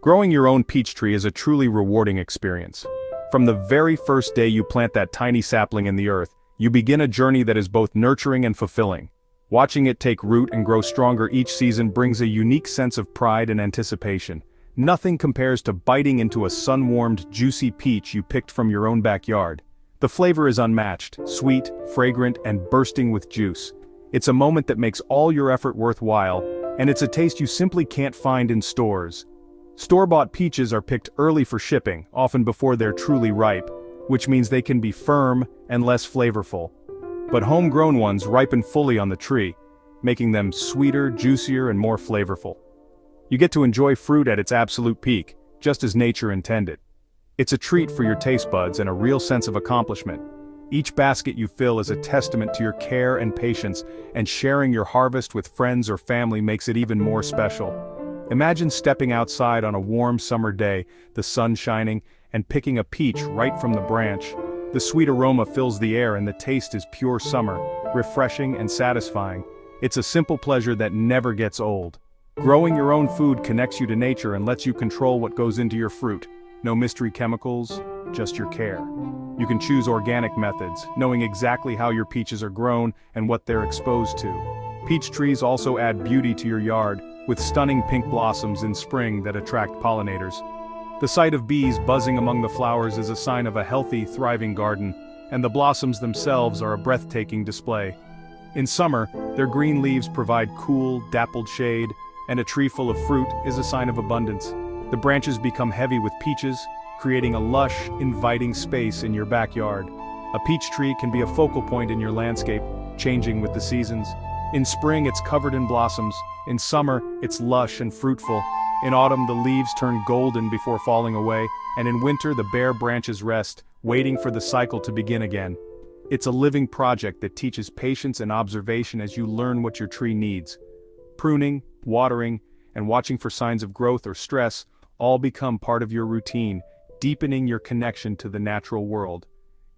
Growing your own peach tree is a truly rewarding experience. From the very first day you plant that tiny sapling in the earth, you begin a journey that is both nurturing and fulfilling. Watching it take root and grow stronger each season brings a unique sense of pride and anticipation. Nothing compares to biting into a sun-warmed, juicy peach you picked from your own backyard. The flavor is unmatched, sweet, fragrant, and bursting with juice. It's a moment that makes all your effort worthwhile, and it's a taste you simply can't find in stores. Store-bought peaches are picked early for shipping, often before they're truly ripe, which means they can be firm and less flavorful. But homegrown ones ripen fully on the tree, making them sweeter, juicier, and more flavorful. You get to enjoy fruit at its absolute peak, just as nature intended. It's a treat for your taste buds and a real sense of accomplishment. Each basket you fill is a testament to your care and patience, and sharing your harvest with friends or family makes it even more special. Imagine stepping outside on a warm summer day, the sun shining, and picking a peach right from the branch. The sweet aroma fills the air and the taste is pure summer, refreshing and satisfying. It's a simple pleasure that never gets old. Growing your own food connects you to nature and lets you control what goes into your fruit. No mystery chemicals, just your care. You can choose organic methods, knowing exactly how your peaches are grown and what they're exposed to. Peach trees also add beauty to your yard, with stunning pink blossoms in spring that attract pollinators. The sight of bees buzzing among the flowers is a sign of a healthy, thriving garden, and the blossoms themselves are a breathtaking display. In summer, their green leaves provide cool, dappled shade, and a tree full of fruit is a sign of abundance. The branches become heavy with peaches, creating a lush, inviting space in your backyard. A peach tree can be a focal point in your landscape, changing with the seasons. In spring, it's covered in blossoms. In summer, it's lush and fruitful. In autumn, the leaves turn golden before falling away, and in winter, the bare branches rest, waiting for the cycle to begin again. It's a living project that teaches patience and observation as you learn what your tree needs. Pruning, watering, and watching for signs of growth or stress all become part of your routine, deepening your connection to the natural world.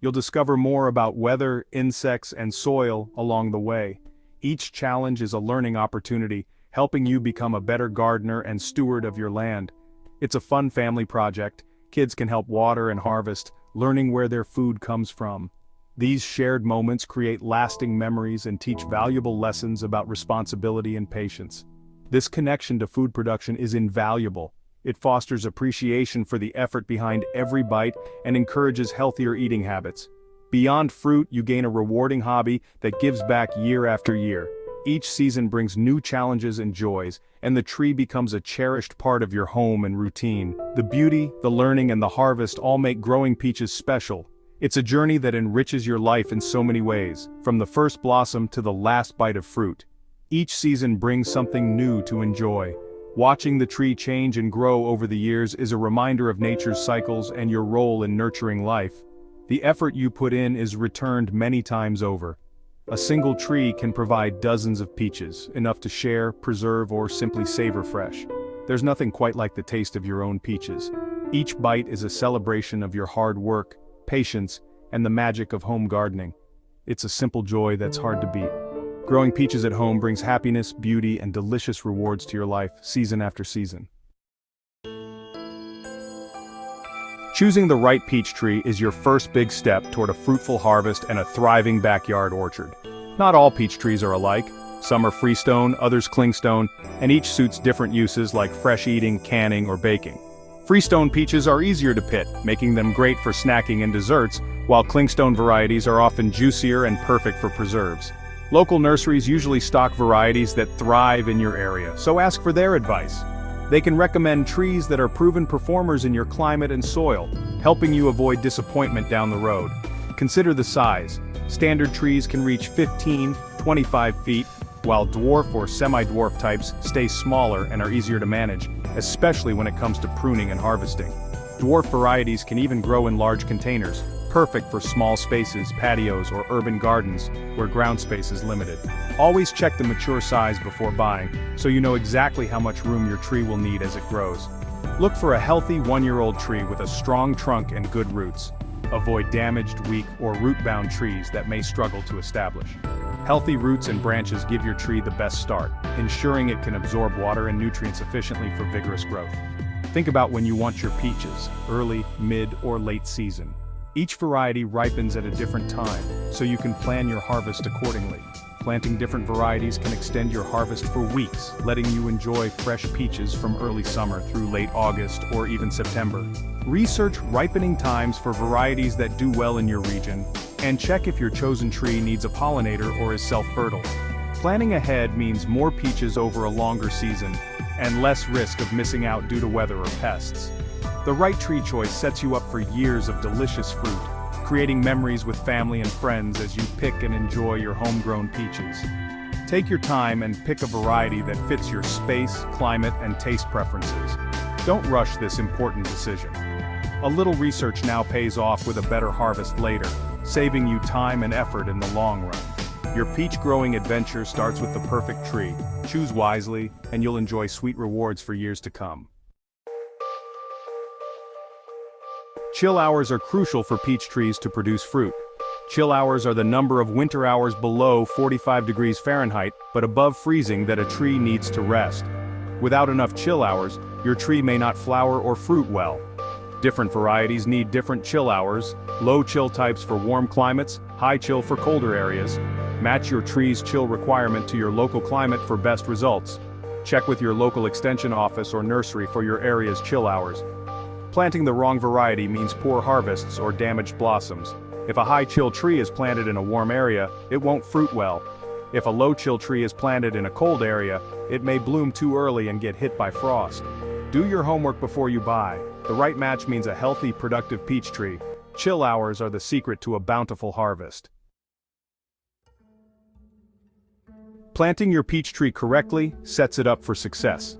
You'll discover more about weather, insects, and soil along the way. Each challenge is a learning opportunity, helping you become a better gardener and steward of your land. It's a fun family project. Kids can help water and harvest, learning where their food comes from. These shared moments create lasting memories and teach valuable lessons about responsibility and patience. This connection to food production is invaluable. It fosters appreciation for the effort behind every bite and encourages healthier eating habits. Beyond fruit, you gain a rewarding hobby that gives back year after year. Each season brings new challenges and joys, and the tree becomes a cherished part of your home and routine. The beauty, the learning, and the harvest all make growing peaches special. It's a journey that enriches your life in so many ways, from the first blossom to the last bite of fruit. Each season brings something new to enjoy. Watching the tree change and grow over the years is a reminder of nature's cycles and your role in nurturing life. The effort you put in is returned many times over. A single tree can provide dozens of peaches, enough to share, preserve, or simply savor fresh. There's nothing quite like the taste of your own peaches. Each bite is a celebration of your hard work, patience, and the magic of home gardening. It's a simple joy that's hard to beat. Growing peaches at home brings happiness, beauty, and delicious rewards to your life, season after season. Choosing the right peach tree is your first big step toward a fruitful harvest and a thriving backyard orchard. Not all peach trees are alike. Some are freestone, others clingstone, and each suits different uses like fresh eating, canning, or baking. Freestone peaches are easier to pit, making them great for snacking and desserts, while clingstone varieties are often juicier and perfect for preserves. Local nurseries usually stock varieties that thrive in your area, so ask for their advice. They can recommend trees that are proven performers in your climate and soil, helping you avoid disappointment down the road. Consider the size. Standard trees can reach 15-25 feet, while dwarf or semi-dwarf types stay smaller and are easier to manage, especially when it comes to pruning and harvesting. Dwarf varieties can even grow in large containers, perfect for small spaces, patios, or urban gardens where ground space is limited. Always check the mature size before buying, so you know exactly how much room your tree will need as it grows. Look for a healthy one-year-old tree with a strong trunk and good roots. Avoid damaged, weak, or root-bound trees that may struggle to establish. Healthy roots and branches give your tree the best start, ensuring it can absorb water and nutrients efficiently for vigorous growth. Think about when you want your peaches, early, mid, or late season. Each variety ripens at a different time, so you can plan your harvest accordingly. Planting different varieties can extend your harvest for weeks, letting you enjoy fresh peaches from early summer through late August or even September. Research ripening times for varieties that do well in your region, and check if your chosen tree needs a pollinator or is self-fertile. Planning ahead means more peaches over a longer season, and less risk of missing out due to weather or pests. The right tree choice sets you up for years of delicious fruit, creating memories with family and friends as you pick and enjoy your homegrown peaches. Take your time and pick a variety that fits your space, climate, and taste preferences. Don't rush this important decision. A little research now pays off with a better harvest later, saving you time and effort in the long run. Your peach growing adventure starts with the perfect tree. Choose wisely, and you'll enjoy sweet rewards for years to come. Chill hours are crucial for peach trees to produce fruit. Chill hours are the number of winter hours below 45 degrees Fahrenheit, but above freezing that a tree needs to rest. Without enough chill hours, your tree may not flower or fruit well. Different varieties need different chill hours, low chill types for warm climates, high chill for colder areas. Match your tree's chill requirement to your local climate for best results. Check with your local extension office or nursery for your area's chill hours. Planting the wrong variety means poor harvests or damaged blossoms. If a high chill tree is planted in a warm area, it won't fruit well. If a low chill tree is planted in a cold area, it may bloom too early and get hit by frost. Do your homework before you buy. The right match means a healthy, productive peach tree. Chill hours are the secret to a bountiful harvest. Planting your peach tree correctly sets it up for success.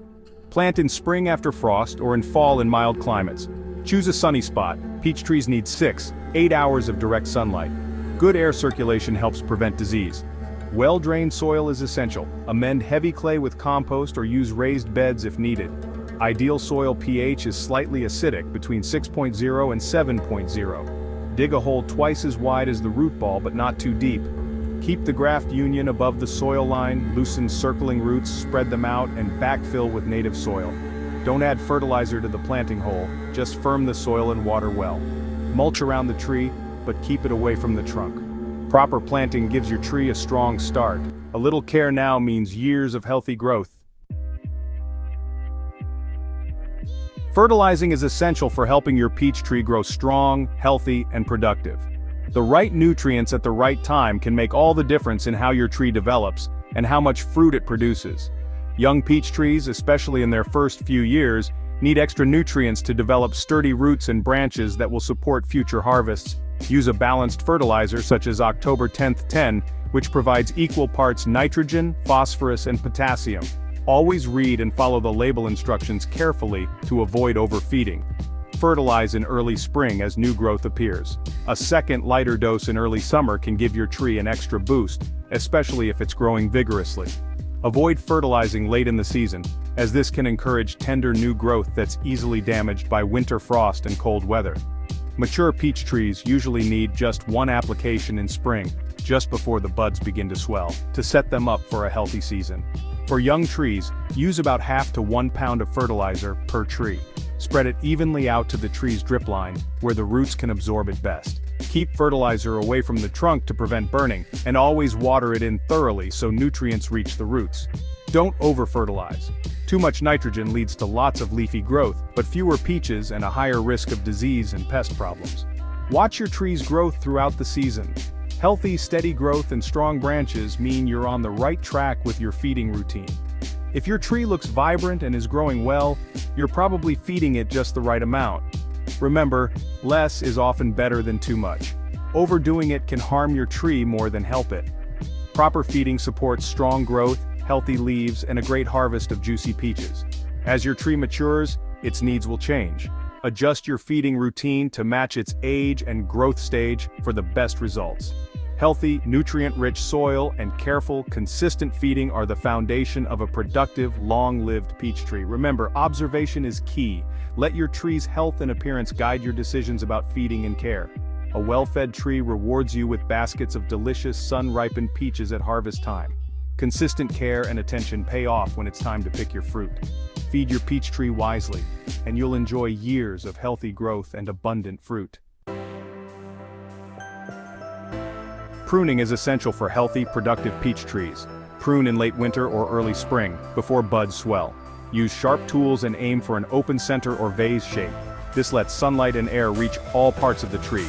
Plant in spring after frost or in fall in mild climates. Choose a sunny spot. Peach trees need 6-8 hours of direct sunlight. Good air circulation helps prevent disease. Well-drained soil is essential. Amend heavy clay with compost or use raised beds if needed. Ideal soil pH is slightly acidic, between 6.0 and 7.0. Dig a hole twice as wide as the root ball but not too deep. Keep the graft union above the soil line, loosen circling roots, spread them out, and backfill with native soil. Don't add fertilizer to the planting hole, just firm the soil and water well. Mulch around the tree, but keep it away from the trunk. Proper planting gives your tree a strong start. A little care now means years of healthy growth. Fertilizing is essential for helping your peach tree grow strong, healthy, and productive. The right nutrients at the right time can make all the difference in how your tree develops and how much fruit it produces. Young peach trees, especially in their first few years, need extra nutrients to develop sturdy roots and branches that will support future harvests. Use a balanced fertilizer such as October 10th-10, which provides equal parts nitrogen, phosphorus, and potassium. Always read and follow the label instructions carefully to avoid overfeeding. Fertilize in early spring as new growth appears. A second lighter dose in early summer can give your tree an extra boost, especially if it's growing vigorously. Avoid fertilizing late in the season, as this can encourage tender new growth that's easily damaged by winter frost and cold weather. Mature peach trees usually need just one application in spring, just before the buds begin to swell, to set them up for a healthy season. For young trees, use about half to 1 pound of fertilizer per tree. Spread it evenly out to the tree's drip line, where the roots can absorb it best. Keep fertilizer away from the trunk to prevent burning, and always water it in thoroughly so nutrients reach the roots. Don't over-fertilize. Too much nitrogen leads to lots of leafy growth, but fewer peaches and a higher risk of disease and pest problems. Watch your tree's growth throughout the season. Healthy, steady growth and strong branches mean you're on the right track with your feeding routine. If your tree looks vibrant and is growing well, you're probably feeding it just the right amount. Remember, less is often better than too much. Overdoing it can harm your tree more than help it. Proper feeding supports strong growth, healthy leaves, and a great harvest of juicy peaches. As your tree matures, its needs will change. Adjust your feeding routine to match its age and growth stage for the best results. Healthy, nutrient-rich soil and careful, consistent feeding are the foundation of a productive, long-lived peach tree. Remember, observation is key. Let your tree's health and appearance guide your decisions about feeding and care. A well-fed tree rewards you with baskets of delicious, sun-ripened peaches at harvest time. Consistent care and attention pay off when it's time to pick your fruit. feed your peach tree wisely, and you'll enjoy years of healthy growth and abundant fruit. Pruning is essential for healthy, productive peach trees. Prune in late winter or early spring, before buds swell. Use sharp tools and aim for an open center or vase shape. This lets sunlight and air reach all parts of the tree.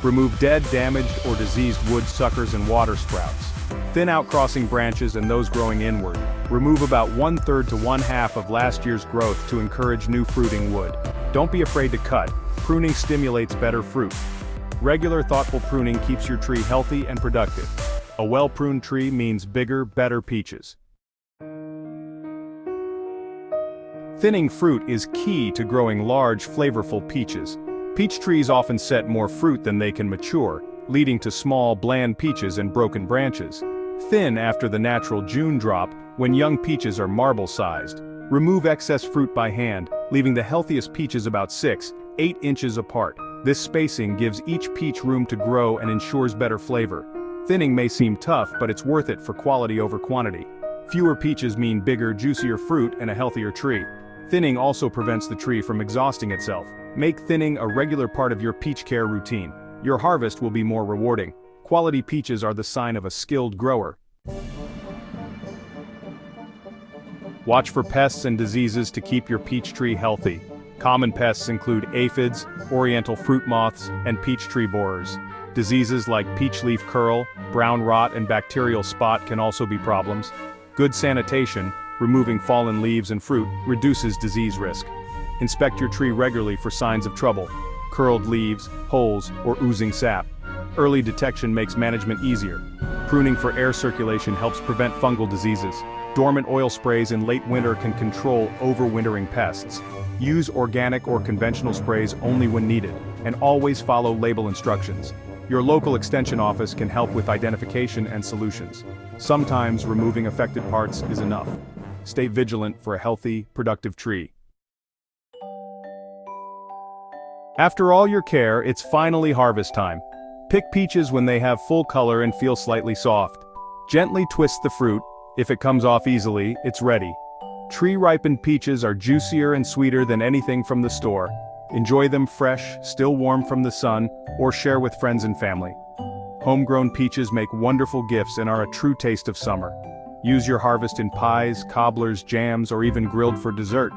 Remove dead, damaged, or diseased wood suckers and water sprouts. Thin out crossing branches and those growing inward. Remove about 1/3 to 1/2 of last year's growth to encourage new fruiting wood. Don't be afraid to cut. Pruning stimulates better fruit. Regular, thoughtful pruning keeps your tree healthy and productive. A well-pruned tree means bigger, better peaches. Thinning fruit is key to growing large, flavorful peaches. Peach trees often set more fruit than they can mature, leading to small, bland peaches and broken branches. Thin after the natural June drop, when young peaches are marble-sized. Remove excess fruit by hand, leaving the healthiest peaches about 6–8 inches apart. This spacing gives each peach room to grow and ensures better flavor. Thinning may seem tough, but it's worth it for quality over quantity. Fewer peaches mean bigger, juicier fruit and a healthier tree. Thinning also prevents the tree from exhausting itself. Make thinning a regular part of your peach care routine. Your harvest will be more rewarding. Quality peaches are the sign of a skilled grower. Watch for pests and diseases to keep your peach tree healthy. Common pests include aphids, oriental fruit moths, and peach tree borers. Diseases like peach leaf curl, brown rot, and bacterial spot can also be problems. Good sanitation, removing fallen leaves and fruit, reduces disease risk. Inspect your tree regularly for signs of trouble: curled leaves, holes, or oozing sap. Early detection makes management easier. Pruning for air circulation helps prevent fungal diseases. Dormant oil sprays in late winter can control overwintering pests. Use organic or conventional sprays only when needed, and always follow label instructions. Your local extension office can help with identification and solutions. Sometimes removing affected parts is enough. Stay vigilant for a healthy, productive tree. After all your care, it's finally harvest time. Pick peaches when they have full color and feel slightly soft. Gently twist the fruit. If it comes off easily, it's ready. Tree-ripened peaches are juicier and sweeter than anything from the store. Enjoy them fresh, still warm from the sun, or share with friends and family. Homegrown peaches make wonderful gifts and are a true taste of summer. Use your harvest in pies, cobblers, jams, or even grilled for dessert.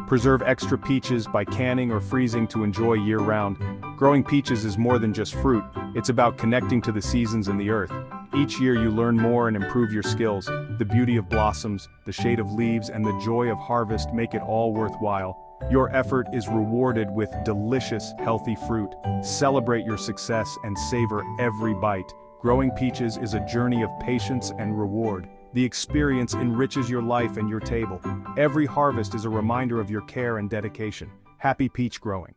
Preserve extra peaches by canning or freezing to enjoy year-round. Growing peaches is more than just fruit, it's about connecting to the seasons and the earth. Each year you learn more and improve your skills. The beauty of blossoms, the shade of leaves, and the joy of harvest make it all worthwhile. Your effort is rewarded with delicious, healthy fruit. Celebrate your success and savor every bite. Growing peaches is a journey of patience and reward. The experience enriches your life and your table. Every harvest is a reminder of your care and dedication. Happy peach growing.